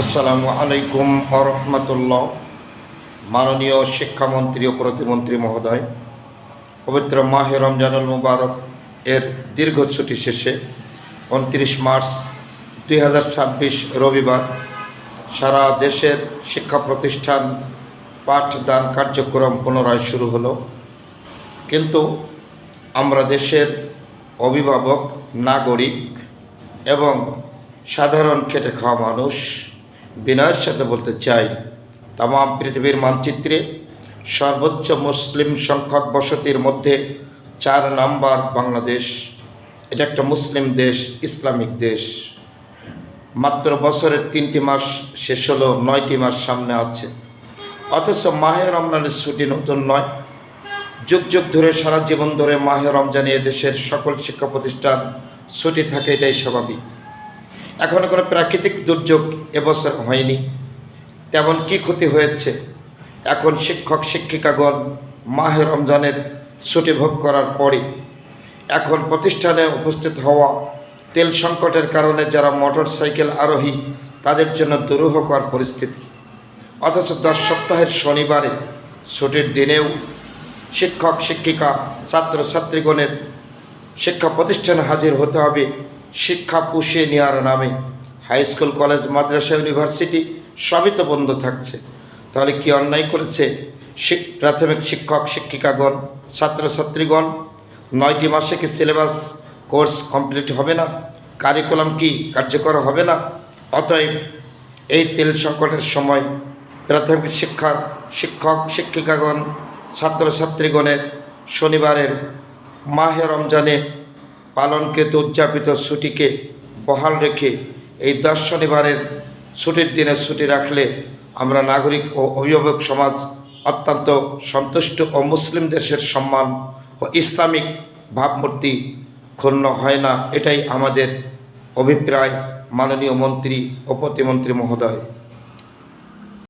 আসসালামু আলাইকুম ওয়া রাহমাতুল্লাহ। মাননীয় শিক্ষামন্ত্রী ও প্রতিমন্ত্রী মহোদয়, পবিত্র মাহে রমজানুল মুবারক এর দীর্ঘ ছুটি শেষে 29 মার্চ 2026 রবিবার সারা দেশের শিক্ষা প্রতিষ্ঠান পাঠদান কার্যক্রম পুনরায় শুরু হলো। কিন্তু আমরা দেশের অভিভাবক, নাগরিক এবং সাধারণ খেটে খাওয়া মানুষ বিনয়ের সাথে বলতে চাই, তামাম পৃথিবীর মানচিত্রে সর্বোচ্চ মুসলিম সংখ্যক বসতির মধ্যে 4 নাম্বার বাংলাদেশ। এটা একটা মুসলিম দেশ, ইসলামিক দেশ। মাত্র বছরের 3টি মাস শেষ হলো, 9টি মাস সামনে আছে। অথচ মাহে রমজানের ছুটি নতুন নয়, যুগ যুগ ধরে সারা জীবন ধরে মাহে রমজানে এদেশের সকল শিক্ষা প্রতিষ্ঠান ছুটি থাকে, এটাই স্বাভাবিক। এখনও কোনো প্রাকৃতিক দুর্যোগ এবছর হয়নি, তেমন কি ক্ষতি হয়েছে? এখন শিক্ষক শিক্ষিকাগণ মাহে রমজানের ছুটি ভোগ করার পরে এখন প্রতিষ্ঠানে উপস্থিত হওয়া তেল সংকটের কারণে যারা মোটর সাইকেল আরোহী তাদের জন্য দুরূহকর পরিস্থিতি। অথচ 10 সপ্তাহের শনিবারে ছুটির দিনেও শিক্ষক শিক্ষিকা ছাত্রছাত্রীগণের শিক্ষা প্রতিষ্ঠানে হাজির হতে হবে শিক্ষা পুষিয়ে নেওয়ার নামে। হাই স্কুল, কলেজ, মাদ্রাসা, ইউনিভার্সিটি সবই তো বন্ধ থাকছে। তাহলে কি অন্যায় করেছে প্রাথমিক শিক্ষক শিক্ষিকাগণ, ছাত্রছাত্রীগণ? 9টি মাসে কি সিলেবাস কোর্স কমপ্লিট হবে না? কারিকুলাম কি কার্যকর হবে না? অতএব এই তেল সংকটের সময় প্রাথমিক শিক্ষার শিক্ষক শিক্ষিকাগণ, ছাত্রছাত্রীগণের শনিবারের মাহে রমজানে পালনকৃত উদযাপিত ছুটিকে বহাল রেখে এই 10 শনিবারের ছুটির দিনে ছুটি রাখলে আমরা নাগরিক ও অভিভাবক সমাজ অত্যন্ত সন্তুষ্ট ও মুসলিম দেশের সম্মান ও ইসলামিক ভাবমূর্তি ক্ষুণ্ণ হয় না। এটাই আমাদের অভিপ্রায়, মাননীয় মন্ত্রী ও প্রতিমন্ত্রী মহোদয়।